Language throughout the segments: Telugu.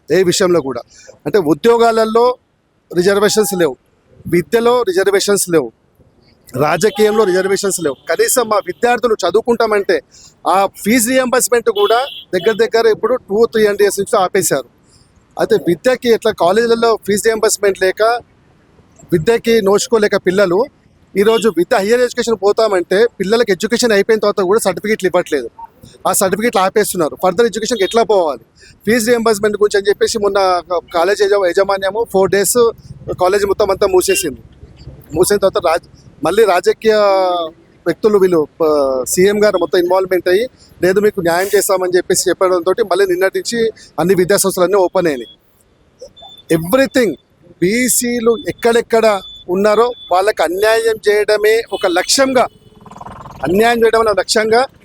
ఏ విషయంలో కూడా. అంటే ఉద్యోగాలలో రిజర్వేషన్స్ లేవు, విద్యలో రిజర్వేషన్స్ లేవు, రాజకీయంలో రిజర్వేషన్స్ లేవు. కనీసం మా విద్యార్థులు చదువుకుంటామంటే ఆ ఫీజు రియంబర్స్మెంట్ కూడా దగ్గర ఇప్పుడు 2-3 years నుంచి ఆపేశారు. అయితే విద్యకి ఎట్లా కాలేజీలలో ఫీజు రియంబర్స్మెంట్ లేక విద్యకి నోచుకోలేక పిల్లలు ఈరోజు హయ్యర్ ఎడ్యుకేషన్ పోతామంటే పిల్లలకి ఎడ్యుకేషన్ అయిపోయిన తర్వాత కూడా సర్టిఫికేట్లు ఇవ్వట్లేదు. ఆ సర్టిఫికేట్లు ఆపేస్తున్నారు. ఫర్దర్ ఎడ్యుకేషన్కి ఎట్లా పోవాలి? ఫీజు రియంబర్స్మెంట్ గురించి అని చెప్పేసి మొన్న కాలేజ్ యాజమాన్యము 4 days కాలేజ్ మొత్తం అంతా మూసిన తర్వాత మళ్ళీ రాజకీయ వ్యక్తులు వీళ్ళు సీఎం గారు మొత్తం ఇన్వాల్వ్మెంట్ అయ్యి లేదు మీకు న్యాయం చేస్తామని చెప్పేసి చెప్పడంతో మళ్ళీ నిన్నటి నుంచి అన్ని విద్యాసంస్థలన్నీ ఓపెన్ అయినాయి. ఎవ్రీథింగ్ బీసీలు ఎక్కడెక్కడ ఉన్నారో వాళ్ళకి అన్యాయం చేయడమే ఒక లక్ష్యంగా,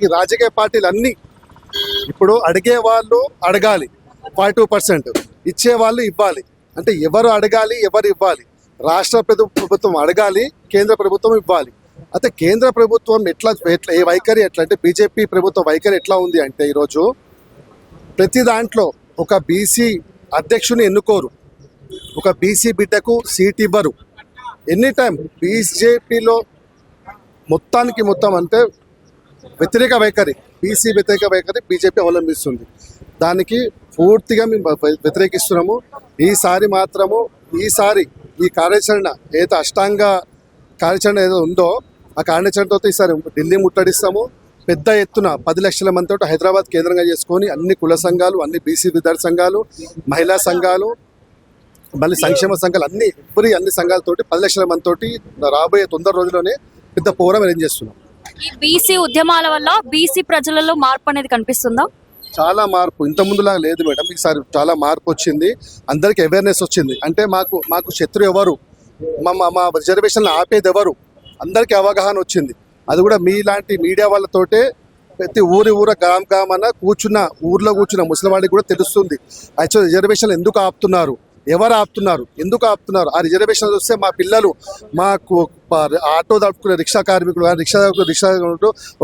ఈ రాజకీయ పార్టీలు అన్నీ ఇప్పుడు అడిగే వాళ్ళు అడగాలి 42%, ఇచ్చేవాళ్ళు ఇవ్వాలి. అంటే ఎవరు అడగాలి, ఎవరు ఇవ్వాలి? రాష్ట్ర ప్రభుత్వం అడగాలి, కేంద్ర ప్రభుత్వం ఇవ్వాలి. అయితే కేంద్ర ప్రభుత్వం ఎట్లా ఏ వైఖరి ఎట్లా అంటే బీజేపీ ప్రభుత్వ వైఖరి ఎట్లా ఉంది అంటే ఈరోజు ప్రతి దాంట్లో ఒక బీసీ అధ్యక్షుని ఎన్నుకోరు, ఒక బీసీ బిడ్డకు సీట్ ఇవ్వరు. ఎనీ టైం బీజేపీలో మొత్తం అంటే వ్యతిరేక వైఖరి, బీసీ వ్యతిరేక వైఖరి బీజేపీ అవలంబిస్తుంది. దానికి పూర్తిగా మేము వ్యతిరేకిస్తున్నాము. ఈసారి ఈ కార్యాచరణ ఏదైతే అష్టాంగ కార్యాచరణ ఏదో ఉందో ఆ కార్యాచరణతో ఈసారి ఢిల్లీ ముట్టడిస్తాము. పెద్ద ఎత్తున 10 లక్షల మందితో హైదరాబాద్ కేంద్రంగా చేసుకొని అన్ని కుల సంఘాలు, అన్ని బీసీ విద్యార్థి సంఘాలు, మహిళా సంఘాలు, మళ్ళీ సంక్షేమ సంఘాలు అన్ని సంఘాలతోటి 10 లక్షల మందితోటి రాబోయే తొందర రోజుల్లోనే పెద్ద పోరాటం అరేంజ్ చేస్తున్నాం. ఈ బీసీ ఉద్యమాల వల్ల బీసీ ప్రజలలో మార్పు అనేది కనిపిస్తుందా? చాలా మార్పు, ఇంత ముందులాగా లేదు మేడం. ఈసారి చాలా మార్పు వచ్చింది, అందరికి అవేర్నెస్ వచ్చింది. అంటే మాకు శత్రు ఎవరు, మా రిజర్వేషన్లు ఆపేది ఎవరు, అందరికీ అవగాహన వచ్చింది. అది కూడా మీలాంటి మీడియా వాళ్ళతోటే ప్రతి ఊర గ్రామ అన్న ఊర్లో కూర్చున్న ముసలివాడికి కూడా తెలుస్తుంది యాక్చువల్ రిజర్వేషన్లు ఎందుకు ఆపుతున్నారు, ఎవరు ఆపుతున్నారు, ఎందుకు ఆపుతున్నారు. ఆ రిజర్వేషన్ వస్తే మా పిల్లలు, మాకు ఆటో దడుపుకునే రిక్షా కార్మికులు రిక్షా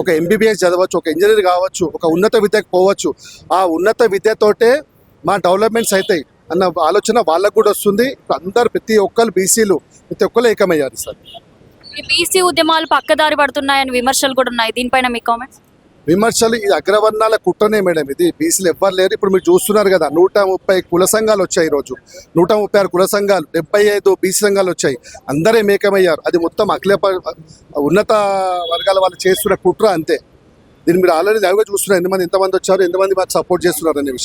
ఒక ఎంబీబీఎస్ చదవచ్చు, ఒక ఇంజనీర్ కావచ్చు, ఒక ఉన్నత విద్యకు పోవచ్చు. ఆ ఉన్నత విద్యతోటే మా డెవలప్మెంట్స్ అవుతాయి అన్న ఆలోచన వాళ్ళకు కూడా వస్తుంది. అందరు ప్రతి ఒక్కరు బీసీలు ఏకమయ్యారు సార్. ఈ బీసీ ఉద్యమాలు పక్కదారి పడుతున్నాయని విమర్శలు కూడా ఉన్నాయి, దీనిపైన మీ కామెంట్స్? విమర్శలు ఇది అగ్రవర్ణాల కుట్రనే మేడం. ఇది బీసీలు ఎవ్వరు లేరు. ఇప్పుడు మీరు చూస్తున్నారు కదా 130 కుల సంఘాలు వచ్చాయి ఈరోజు, 136 కుల సంఘాలు, 75 బీసీ సంఘాలు వచ్చాయి. అందరే మేకమయ్యారు. అది మొత్తం ఉన్నత వర్గాల వాళ్ళు చేస్తున్న కుట్ర అంతే. దీన్ని మీరు ఆల్రెడీ లైవ్గా చూస్తున్నారు ఎంతమంది వచ్చారు, ఎంతమంది మాకు సపోర్ట్ చేస్తున్నారు అనే విషయం.